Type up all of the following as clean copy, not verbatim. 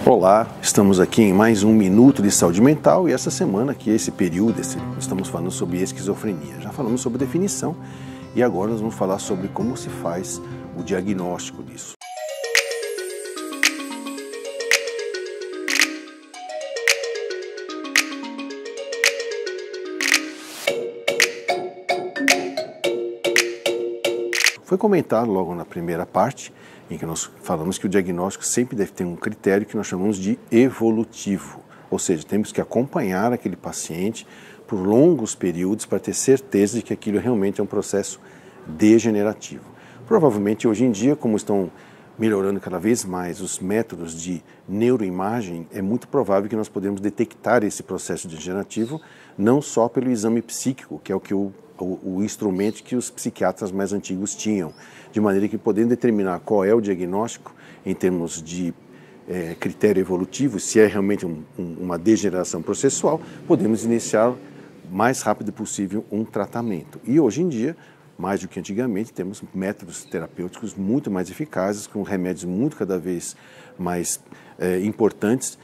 Olá, estamos aqui em mais um Minuto de Saúde Mental e essa semana aqui, esse período, estamos falando sobre esquizofrenia. Já falamos sobre definição e agora nós vamos falar sobre como se faz o diagnóstico disso. Foi comentado logo na primeira parte, em que nós falamos que o diagnóstico sempre deve ter um critério que nós chamamos de evolutivo, ou seja, temos que acompanhar aquele paciente por longos períodos para ter certeza de que aquilo realmente é um processo degenerativo. Provavelmente hoje em dia, como estão melhorando cada vez mais os métodos de neuroimagem, é muito provável que nós podemos detectar esse processo degenerativo não só pelo exame psíquico, que é o instrumento que os psiquiatras mais antigos tinham, de maneira que podendo determinar qual é o diagnóstico em termos de critério evolutivo, se é realmente uma degeneração processual, podemos iniciar o mais rápido possível um tratamento. E hoje em dia, mais do que antigamente, temos métodos terapêuticos muito mais eficazes, com remédios cada vez mais importantes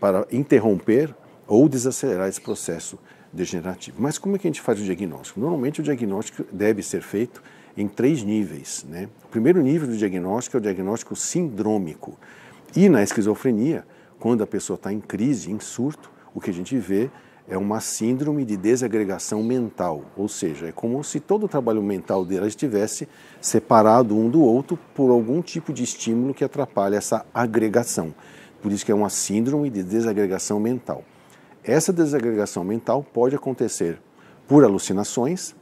para interromper ou desacelerar esse processo degenerativo. Mas como é que a gente faz o diagnóstico? Normalmente o diagnóstico deve ser feito em 3 níveis, né? O primeiro nível do diagnóstico é o diagnóstico sindrômico. E na esquizofrenia, quando a pessoa está em crise, em surto, o que a gente vê é uma síndrome de desagregação mental, ou seja, é como se todo o trabalho mental dela estivesse separado um do outro por algum tipo de estímulo que atrapalha essa agregação. Por isso que é uma síndrome de desagregação mental. Essa desagregação mental pode acontecer por alucinações,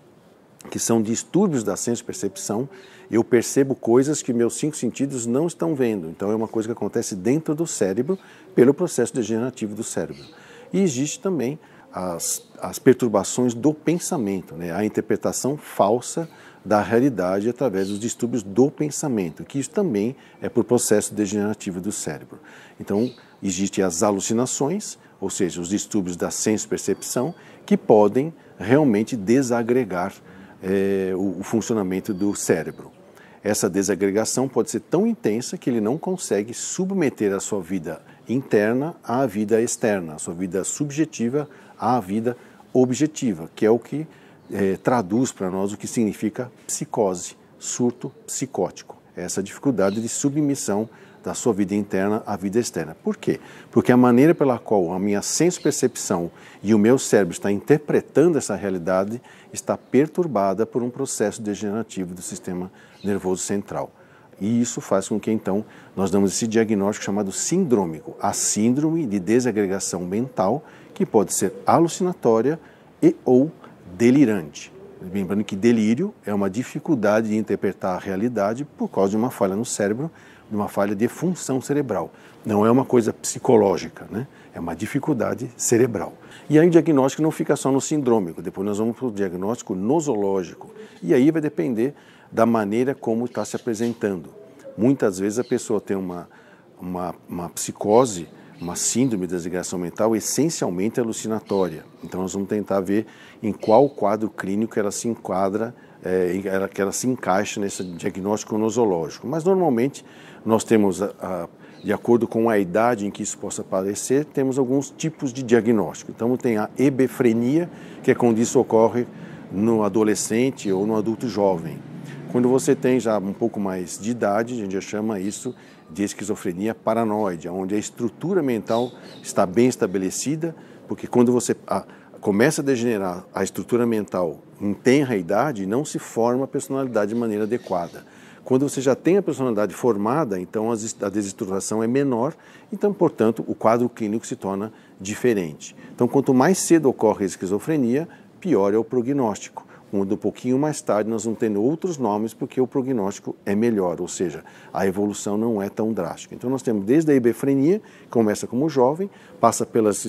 que são distúrbios da senso-percepção. Eu percebo coisas que meus 5 sentidos não estão vendo. Então é uma coisa que acontece dentro do cérebro pelo processo degenerativo do cérebro. E existe também as perturbações do pensamento, né? A interpretação falsa da realidade através dos distúrbios do pensamento, que isso também é por processo degenerativo do cérebro. Então, existem as alucinações, ou seja, os distúrbios da senso-percepção, que podem realmente desagregar o funcionamento do cérebro. Essa desagregação pode ser tão intensa que ele não consegue submeter a sua vida interna à vida externa, a sua vida subjetiva à vida objetiva, que é o que traduz para nós o que significa psicose, surto psicótico. Essa dificuldade de submissão da sua vida interna à vida externa. Por quê? Porque a maneira pela qual a minha senso-percepção e o meu cérebro está interpretando essa realidade está perturbada por um processo degenerativo do sistema nervoso central. E isso faz com que, então, nós damos esse diagnóstico chamado sindrômico, a síndrome de desagregação mental, que pode ser alucinatória ou delirante. Lembrando que delírio é uma dificuldade de interpretar a realidade por causa de uma falha no cérebro, de uma falha de função cerebral. Não é uma coisa psicológica, né? É uma dificuldade cerebral. E aí o diagnóstico não fica só no sindrômico, depois nós vamos para o diagnóstico nosológico. E aí vai depender da maneira como está se apresentando. Muitas vezes a pessoa tem uma psicose, uma síndrome de desagregação mental essencialmente alucinatória. Então nós vamos tentar ver em qual quadro clínico ela se enquadra, que ela se encaixa nesse diagnóstico nosológico. Mas normalmente nós temos, de acordo com a idade em que isso possa aparecer, temos alguns tipos de diagnóstico. Então tem a hebefrenia, que é quando isso ocorre no adolescente ou no adulto jovem. Quando você tem já um pouco mais de idade, a gente já chama isso de esquizofrenia paranoide, onde a estrutura mental está bem estabelecida, porque quando você começa a degenerar a estrutura mental em tenra idade, não se forma a personalidade de maneira adequada. Quando você já tem a personalidade formada, então a desestruturação é menor, então, portanto, o quadro clínico se torna diferente. Então, quanto mais cedo ocorre a esquizofrenia, pior é o prognóstico. Um pouquinho mais tarde nós vamos ter outros nomes porque o prognóstico é melhor, ou seja, a evolução não é tão drástica. Então nós temos desde a hebefrenia, que começa como jovem, passa pelas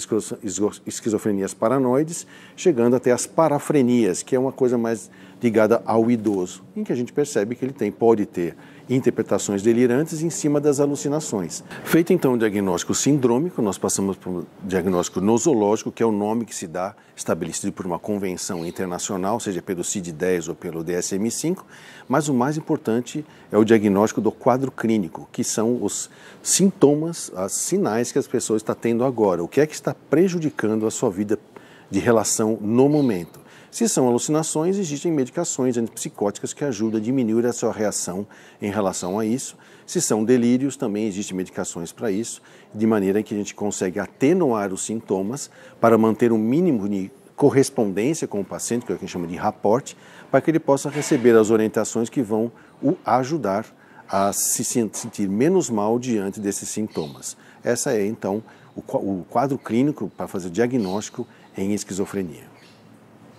esquizofrenias paranoides, chegando até as parafrenias, que é uma coisa mais ligada ao idoso, em que a gente percebe que ele pode ter interpretações delirantes em cima das alucinações. Feito então o diagnóstico sindrômico, nós passamos para o diagnóstico nosológico, que é o nome que se dá, estabelecido por uma convenção internacional, seja pelo CID-10 ou pelo DSM-5, mas o mais importante é o diagnóstico do quadro clínico, que são os sintomas, os sinais que as pessoas estão tendo agora, o que é que está prejudicando a sua vida de relação no momento. Se são alucinações, existem medicações antipsicóticas que ajudam a diminuir a sua reação em relação a isso. Se são delírios, também existem medicações para isso, de maneira que a gente consegue atenuar os sintomas para manter um mínimo de correspondência com o paciente, que é o que a gente chama de rapport, para que ele possa receber as orientações que vão o ajudar a se sentir menos mal diante desses sintomas. Essa é, então, o quadro clínico para fazer o diagnóstico em esquizofrenia.